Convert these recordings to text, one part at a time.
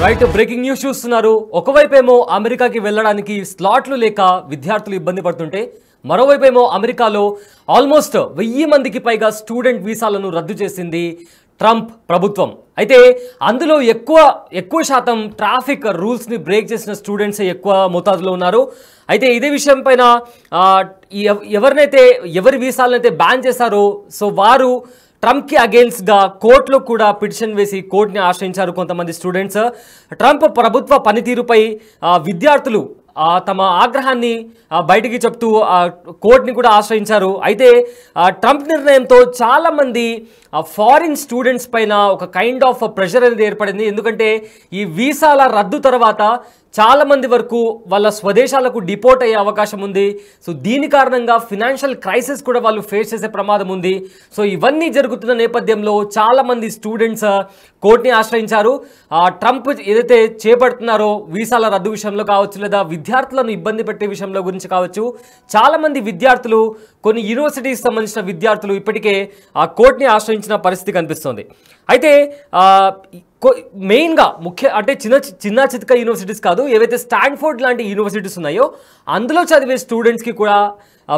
Right breaking news చూస్తున్నారు. ఒకవైపేమో అమెరికాకి వెళ్ళడానికి స్లాట్లు లేక విద్యార్థులు ఇబ్బంది పడుతుంటే మరోవైపేమో అమెరికాలో ఆల్మోస్ట్ 1000 మందికి పైగా స్టూడెంట్ వీసాలను రద్దు చేసింది ట్రంప్ ప్రభుత్వం. అయితే అందులో ఎక్కువ శాతం ట్రాఫిక్ రూల్స్ని బ్రేక్ చేసిన స్టూడెంట్స్ ఎక్కువ మోతాదులో ఉన్నారు. అయితే ఇదే విషయం పైన ఎవరి వీసాలనైతే బ్యాన్ చేశారో సో వారు ట్రంప్కి అగేన్స్ట్గా కోర్టులో కూడా పిటిషన్ వేసి కోర్టుని ఆశ్రయించారు కొంతమంది స్టూడెంట్స్. ట్రంప్ ప్రభుత్వ పనితీరుపై విద్యార్థులు తమ ఆగ్రహాన్ని బయటికి చెప్తూ కోర్టుని కూడా ఆశ్రయించారు. అయితే ట్రంప్ నిర్ణయంతో చాలామంది ఫారిన్ స్టూడెంట్స్ పైన ఒక కైండ్ ఆఫ్ ప్రెషర్ అనేది ఏర్పడింది. ఎందుకంటే ఈ వీసాల రద్దు తర్వాత చాలామంది వరకు వాళ్ళ స్వదేశాలకు డిపోర్ట్ అయ్యే అవకాశం ఉంది. సో దీని కారణంగా ఫినాన్షియల్ క్రైసిస్ కూడా వాళ్ళు ఫేస్ చేసే ప్రమాదం ఉంది. సో ఇవన్నీ జరుగుతున్న నేపథ్యంలో చాలామంది స్టూడెంట్స్ కోర్టుని ఆశ్రయించారు. ట్రంప్ ఏదైతే చేపడుతున్నారో వీసాల రద్దు విషయంలో కావచ్చు, లేదా విద్యార్థులను ఇబ్బంది పెట్టే విషయంలో గురించి కావచ్చు, చాలామంది విద్యార్థులు కొన్ని యూనివర్సిటీకి సంబంధించిన విద్యార్థులు ఇప్పటికే ఆ కోర్టుని ఆశ్రయించిన పరిస్థితి కనిపిస్తోంది. అయితే మెయిన్గా అంటే చిన్న చితక యూనివర్సిటీస్ కాదు, ఏవైతే స్టాన్ఫోర్డ్ లాంటి యూనివర్సిటీస్ ఉన్నాయో అందులో చదివే స్టూడెంట్స్కి కూడా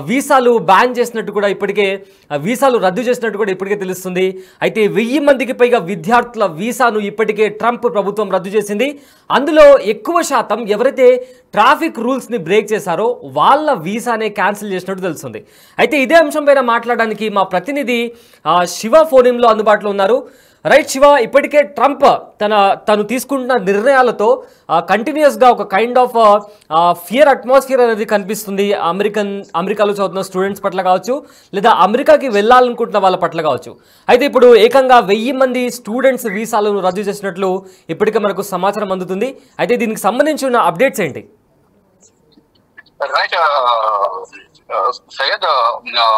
వీసాలు బ్యాన్ చేసినట్టు కూడా ఇప్పటికే వీసాలు రద్దు చేసినట్టు కూడా ఇప్పటికే తెలుస్తుంది. అయితే 1000 మందికి పైగా విద్యార్థుల వీసాను ఇప్పటికే ట్రంప్ ప్రభుత్వం రద్దు చేసింది. అందులో ఎక్కువ శాతం ఎవరైతే ట్రాఫిక్ రూల్స్ని బ్రేక్ చేశారో వాళ్ళ వీసానే క్యాన్సిల్ చేసినట్టు తెలుస్తుంది. అయితే ఇదే అంశం పైన మాట్లాడడానికి మా ప్రతినిధి శివ ఫోన్లో అందుబాటులో ఉన్నారు. రైట్ శివ, ఇప్పటికే ట్రంప్ తను తీసుకుంటున్న నిర్ణయాలతో కంటిన్యూస్గా ఒక కైండ్ ఆఫ్ ఫియర్ అట్మాస్ఫియర్ అనేది కనిపిస్తుంది అమెరికాలో చదువుతున్న స్టూడెంట్స్ పట్ల కావచ్చు, లేదా అమెరికాకి వెళ్ళాలనుకుంటున్న వాళ్ళ పట్ల కావచ్చు. అయితే ఇప్పుడు ఏకంగా 1000 మంది స్టూడెంట్స్ వీసాలను రద్దు చేసినట్లు ఇప్పటికే మనకు సమాచారం అందుతుంది. అయితే దీనికి సంబంధించిన అప్డేట్స్ ఏంటి? రైట్ సయ్యద్,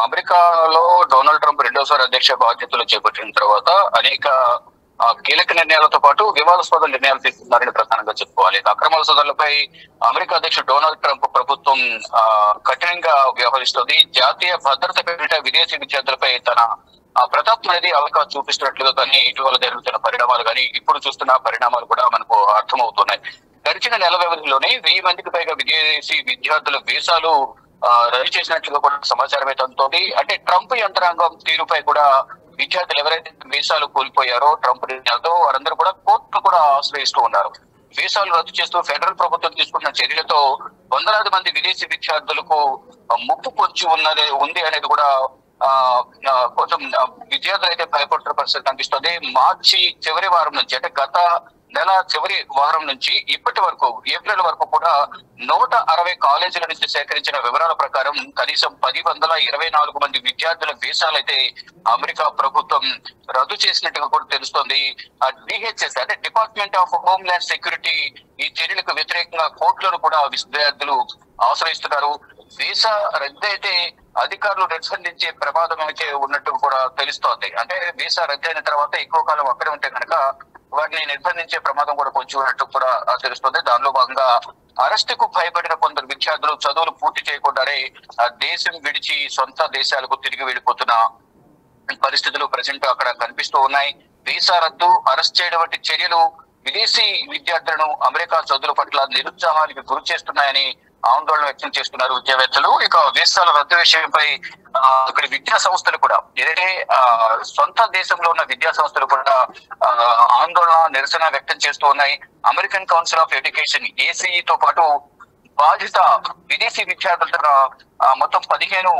అమెరికాలో డొనాల్డ్ ట్రంప్ రెండోసారి అధ్యక్ష బాధ్యతలు చేపట్టిన తర్వాత అనేక కీలక నిర్ణయాలతో పాటు వివాదాస్పద నిర్ణయాలు తీసుకున్నారని ప్రధానంగా చెప్పుకోవాలి. అక్రమాల సోదరులపై అమెరికా అధ్యక్షుడు డొనాల్డ్ ట్రంప్ ప్రభుత్వం కఠినంగా వ్యవహరిస్తుంది. జాతీయ భద్రత పేరిట విదేశీ విద్యార్థులపై తన ప్రతాపం అనేది అవకాశం చూపిస్తున్నట్లుగా కానీ ఇటీవల జరుగుతున్న పరిణామాలు కానీ ఇప్పుడు చూస్తున్న పరిణామాలు కూడా మనకు అర్థమవుతున్నాయి. గడిచిన నెల వ్యవధిలోనే 1000 మందికి పైగా విదేశీ విద్యార్థుల వీసాలు రద్దు చేసినట్లుగా కూడా సమాచారం అయితే అందుతోంది. అంటే ట్రంప్ యంత్రాంగం తీరుపై కూడా విద్యార్థులు ఎవరైతే వీసాలు కోల్పోయారో ట్రంప్ నిర్ణయాలతో వారందరూ కూడా కోర్టు కూడా ఆశ్రయిస్తూ ఉన్నారు. వీసాలు రద్దు చేస్తూ ఫెడరల్ ప్రభుత్వం తీసుకున్న చర్యలతో వందలాది మంది విదేశీ విద్యార్థులకు ముప్పు పొంచి ఉంది అనేది కూడా కొంచెం విద్యార్థులు అయితే భయపడుతున్న పరిస్థితి కనిపిస్తుంది. మార్చి చివరి వారం నుంచి, అంటే గత నెల చివరి వారం నుంచి ఇప్పటి వరకు ఏప్రిల్ వరకు కూడా 160 కాలేజీల నుంచి సేకరించిన వివరాల ప్రకారం కనీసం 1024 మంది విద్యార్థుల వీసాలు అయితే అమెరికా ప్రభుత్వం రద్దు చేసినట్టుగా కూడా తెలుస్తోంది. డిహెచ్ఎస్ అంటే department of home land security ఈ చర్యలకు వ్యతిరేకంగా కోర్టులను కూడా విద్యార్థులు ఆశ్రయిస్తున్నారు. వీసా రద్దు అయితే అధికారులు నిర్బంధించే ప్రమాదం అయితే ఉన్నట్టు కూడా తెలుస్తోంది. అంటే వీసా రద్దు అయిన తర్వాత ఎక్కువ కాలం అక్కడే ఉంటే కనుక వారిని నిర్బంధించే ప్రమాదం కూడా పొంచి ఉన్నట్టు కూడా తెలుస్తుంది. దానిలో భాగంగా అరెస్టుకు భయపడిన కొందరు విద్యార్థులు చదువులు పూర్తి చేయకుండానే దేశం విడిచి సొంత దేశాలకు తిరిగి వెళ్ళిపోతున్న పరిస్థితులు ప్రజెంట్ అక్కడ కనిపిస్తూ ఉన్నాయి. వీసా రద్దు, అరెస్ట్ చేయడం వంటి చర్యలు విదేశీ విద్యార్థులను అమెరికా చదువుల పట్ల నిరుత్సాహానికి గురి చేస్తున్నాయని ఆందోళన వ్యక్తం చేస్తున్నారు విద్యావేత్తలు. ఇక వీసాల రద్దు విషయంపై అక్కడ విద్యా సంస్థలు కూడా ఏదైతే సొంత దేశంలో ఉన్న విద్యా సంస్థలు కూడా ఆందోళన నిరసన వ్యక్తం చేస్తూ ఉన్నాయి. American council of education ACE తో పాటు బాధిత విదేశీ విద్యార్థుల మొత్తం 15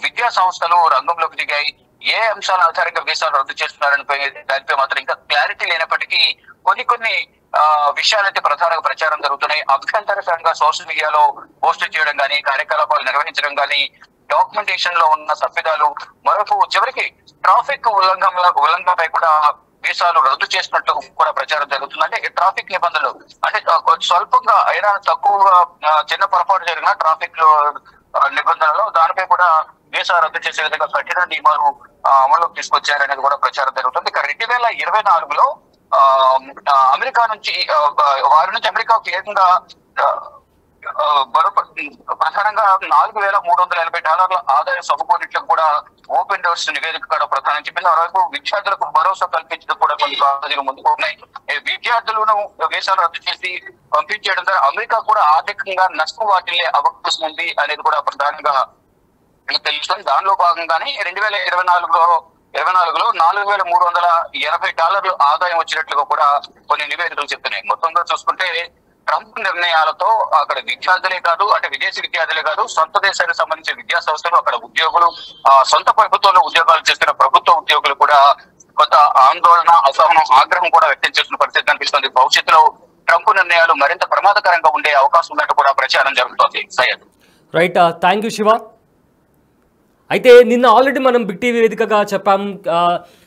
విద్యా సంస్థలు రంగంలోకి దిగాయి. ఏ అంశాల ఆధారంగా వీసాలు రద్దు చేస్తున్నారని దానిపై మాత్రం ఇంకా క్లారిటీ లేనప్పటికీ కొన్ని విషయాలైతే ప్రధానంగా ప్రచారం జరుగుతున్నాయి. అభ్యంతరకరంగా సోషల్ మీడియాలో పోస్ట్ చేయడం కానీ, కార్యకలాపాలు నిర్వహించడం కానీ, డాక్యుమెంటేషన్ లో ఉన్న తప్పిదాలు, మరొక చివరికి ట్రాఫిక్ ఉల్లంఘనపై కూడా వీసాలు రద్దు చేసినట్టు కూడా ప్రచారం జరుగుతుంది. అంటే ట్రాఫిక్ నిబంధనలు అంటే స్వల్పంగా అయినా తక్కువగా చిన్న పొరపాటు జరిగిన ట్రాఫిక్ నిబంధనలు దానిపై కూడా వీసా రద్దు చేసే విధంగా కఠిన నియమాలు అమల్లోకి తీసుకొచ్చారనేది కూడా ప్రచారం జరుగుతుంది. ఇక 2024లో అమెరికా నుంచి వారి నుంచి అమెరికాకు ఏకంగా ప్రధానంగా $4,380 ఆదాయం సమకూరినట్లు కూడా ఓపెన్ డోర్స్ నివేదిక కూడా ప్రధానం చెప్పింది. మరోవైపు విద్యార్థులకు భరోసా కల్పించడం కూడా కొన్ని కాలేజీలు ముందుకు ఉన్నాయి. విద్యార్థులను వీసాలు రద్దు చేసి పంపించడం ద్వారా అమెరికా కూడా ఆర్థికంగా నష్టం వాటిల్లే అవకాశం ఉంది అనేది కూడా ప్రధానంగా తెలుస్తుంది. దానిలో భాగంగానే 2024లో $4,380 ఆదాయం వచ్చినట్లుగా కూడా కొన్ని నివేదికలు చెప్తున్నాయి. మొత్తంగా చూసుకుంటే ట్రంప్ నిర్ణయాలతో అక్కడ విద్యార్థులే కాదు, అంటే విదేశీ విద్యార్థులే కాదు, సొంత దేశానికి సంబంధించిన విద్యా సంస్థలు, అక్కడ ఉద్యోగులు, సొంత ప్రభుత్వంలో ఉద్యోగాలు చేస్తున్న ప్రభుత్వ ఉద్యోగులు కూడా కొంత ఆందోళన, అసహనం, ఆగ్రహం కూడా వ్యక్తం చేస్తున్న పరిస్థితి కనిపిస్తుంది. భవిష్యత్తులో ట్రంప్ నిర్ణయాలు మరింత ప్రమాదకరంగా ఉండే అవకాశం ఉన్నట్టు కూడా ప్రచారం జరుగుతోంది. Syed. Right, thank you Shiva. అయితే నిన్న ఆల్రెడీ మనం బిగ్ టీవీ వేదికగా చెప్పాం,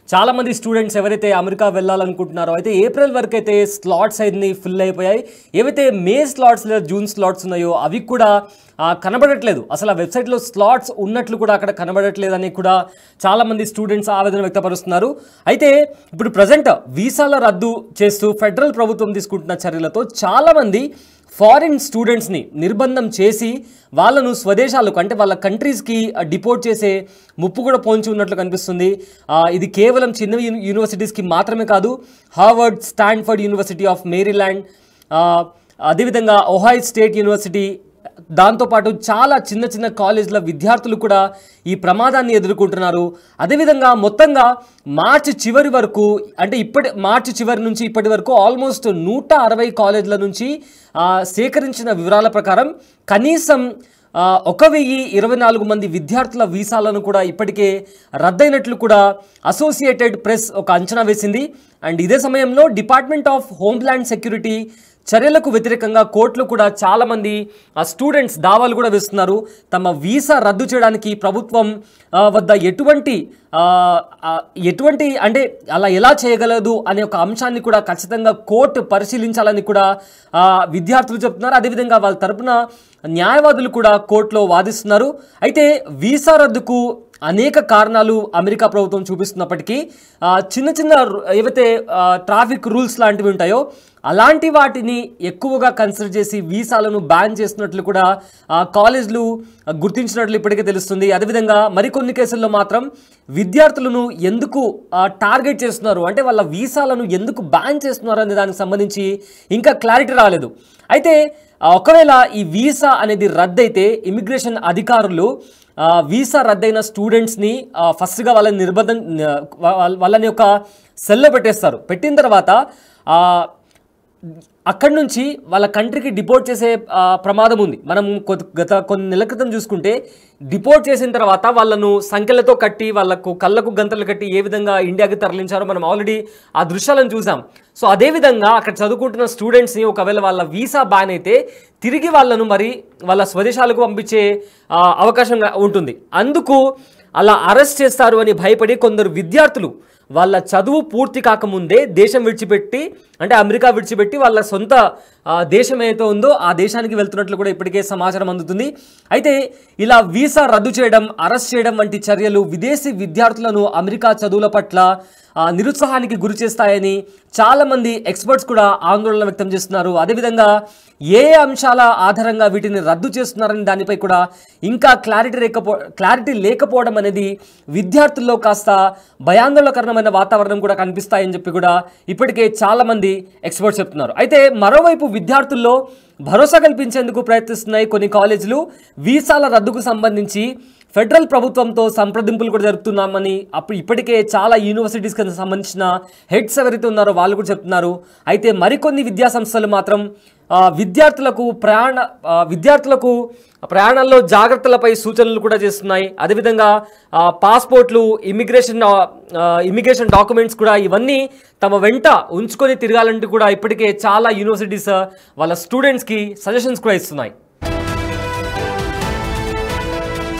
చాలామంది స్టూడెంట్స్ ఎవరైతే అమెరికా వెళ్ళాలనుకుంటున్నారో అయితే ఏప్రిల్ వరకు అయితే స్లాట్స్ అన్ని ఫిల్ అయిపోయాయి. ఏవైతే మే స్లాట్స్ లేదా జూన్ స్లాట్స్ ఉన్నాయో అవి కూడా కనబడట్లేదు. అసలు ఆ వెబ్సైట్లో స్లాట్స్ ఉన్నట్లు కూడా అక్కడ కనబడట్లేదని కూడా చాలామంది స్టూడెంట్స్ ఆవేదన వ్యక్తపరుస్తున్నారు. అయితే ఇప్పుడు ప్రజెంట్ వీసాల రద్దు చేస్తూ ఫెడరల్ ప్రభుత్వం తీసుకుంటున్న చర్యలతో చాలామంది ఫారిన్ స్టూడెంట్స్ని నిర్బంధం చేసి వాళ్ళను స్వదేశాలకు, అంటే వాళ్ళ కంట్రీస్కి డిపోర్ట్ చేసే ముప్పు కూడా పొంచి ఉన్నట్లు కనిపిస్తుంది. ఇది కేవలం చిన్న యూనివర్సిటీస్కి మాత్రమే కాదు, Harvard, Stanford university of Maryland, అదేవిధంగా ఒహాయో స్టేట్ యూనివర్సిటీ, దాంతోపాటు చాలా చిన్న చిన్న కాలేజీల విద్యార్థులు కూడా ఈ ప్రమాదాన్ని ఎదుర్కొంటున్నారు. అదేవిధంగా మొత్తంగా మార్చి చివరి వరకు, అంటే మార్చి చివరి నుంచి ఇప్పటి వరకు ఆల్మోస్ట్ 160 కాలేజీల నుంచి సేకరించిన వివరాల ప్రకారం కనీసం 1,024 మంది విద్యార్థుల వీసాలను కూడా ఇప్పటికే రద్దయినట్లు కూడా అసోసియేటెడ్ ప్రెస్ ఒక అంచనా వేసింది. అండ్ ఇదే సమయంలో డిపార్ట్మెంట్ ఆఫ్ హోమ్ల్యాండ్ సెక్యూరిటీ చర్యలకు వ్యతిరేకంగా కోర్టులు కూడా చాలామంది స్టూడెంట్స్ దావాలు కూడా వేస్తున్నారు. తమ వీసా రద్దు చేయడానికి ప్రభుత్వం వద్ద ఎటువంటి అంటే అలా ఎలా చేయగలదు అనే ఒక అంశాన్ని కూడా ఖచ్చితంగా కోర్టు పరిశీలించాలని కూడా విద్యార్థులు చెప్తున్నారు. అదేవిధంగా వాళ్ళ తరపున న్యాయవాదులు కూడా కోర్టులో వాదిస్తున్నారు. అయితే వీసా రద్దుకు అనేక కారణాలు అమెరికా ప్రభుత్వం చూపిస్తున్నప్పటికీ చిన్న చిన్న ఏవైతే ట్రాఫిక్ రూల్స్ లాంటివి ఉంటాయో అలాంటి వాటిని ఎక్కువగా కన్సిడర్ చేసి వీసాలను బ్యాన్ చేస్తున్నట్లు కూడా కాలేజీలు గుర్తించినట్లు ఇప్పటికే తెలుస్తుంది. అదేవిధంగా మరికొన్ని కేసుల్లో మాత్రం విద్యార్థులను ఎందుకు టార్గెట్ చేస్తున్నారు, అంటే వాళ్ళ వీసాలను ఎందుకు బ్యాన్ చేస్తున్నారు అనే దానికి సంబంధించి ఇంకా క్లారిటీ రాలేదు. అయితే ఒకవేళ ఈ వీసా అనేది రద్దయితే ఇమిగ్రేషన్ అధికారులు వీసా రద్దయిన స్టూడెంట్స్ని ఫస్ట్గా వాళ్ళని యొక్క సెల్లో పెట్టేస్తారు. పెట్టిన తర్వాత అక్కడి నుంచి వాళ్ళ కంట్రీకి డిపోర్ట్ చేసే ప్రమాదం ఉంది. మనం గత కొన్ని నెలల క్రితం చూసుకుంటే డిపోర్ట్ చేసిన తర్వాత వాళ్ళను సంఖ్యలతో కట్టి వాళ్ళకు కళ్ళకు గంతలు కట్టి ఏ విధంగా ఇండియాకి తరలించారో మనం ఆల్రెడీ ఆ దృశ్యాలను చూసాం. సో అదేవిధంగా అక్కడ చదువుకుంటున్న స్టూడెంట్స్ని ఒకవేళ వాళ్ళ వీసా బ్యాన్ అయితే తిరిగి వాళ్ళను మరి వాళ్ళ స్వదేశాలకు పంపించే అవకాశం ఉంటుంది. అందుకు అలా అరెస్ట్ చేస్తారు అని భయపడి కొందరు విద్యార్థులు వాళ్ళ చదువు పూర్తి కాకముందే దేశం విడిచిపెట్టి, అంటే అమెరికా విడిచిపెట్టి వాళ్ళ సొంత దేశం ఏదైతే ఉందో ఆ దేశానికి వెళ్తున్నట్లు కూడా ఇప్పటికే సమాచారం అందుతుంది. అయితే ఇలా వీసా రద్దు చేయడం, అరెస్ట్ చేయడం వంటి చర్యలు విదేశీ విద్యార్థులను అమెరికా చదువుల పట్ల నిరుత్సాహానికి గురి చేస్తాయని చాలామంది ఎక్స్పర్ట్స్ కూడా ఆందోళన వ్యక్తం చేస్తున్నారు. అదేవిధంగా ఏ అంశాల ఆధారంగా వీటిని రద్దు చేస్తున్నారని దానిపై కూడా ఇంకా క్లారిటీ లేకపోవడం అనేది విద్యార్థుల్లో కాస్త భయాందోళనకరమైన వాతావరణం కూడా కనిపిస్తాయని చెప్పి కూడా ఇప్పటికే చాలామంది ఎక్స్పర్ట్స్ చెప్తున్నారు. అయితే మరోవైపు విద్యార్థుల్లో భరోసా కల్పించేందుకు ప్రయత్నిస్తున్నాయి కొన్ని కాలేజీలు. వీసాల రద్దుకు సంబంధించి ఫెడరల్ ప్రభుత్వంతో సంప్రదింపులు కూడా జరుపుతున్నామని ఇప్పటికే చాలా యూనివర్సిటీస్కి సంబంధించిన హెడ్స్ ఎవరైతే ఉన్నారో వాళ్ళు కూడా చెప్తున్నారు. అయితే మరికొన్ని విద్యా సంస్థలు మాత్రం విద్యార్థులకు ప్రయాణాల్లో జాగ్రత్తలపై సూచనలు కూడా చేస్తున్నాయి. అదేవిధంగా పాస్పోర్ట్లు, ఇమిగ్రేషన్ డాక్యుమెంట్స్ కూడా ఇవన్నీ తమ వెంట ఉంచుకొని తిరగాలంటూ కూడా ఇప్పటికే చాలా యూనివర్సిటీస్ వాళ్ళ స్టూడెంట్స్కి సజెషన్స్ కూడా ఇస్తున్నాయి.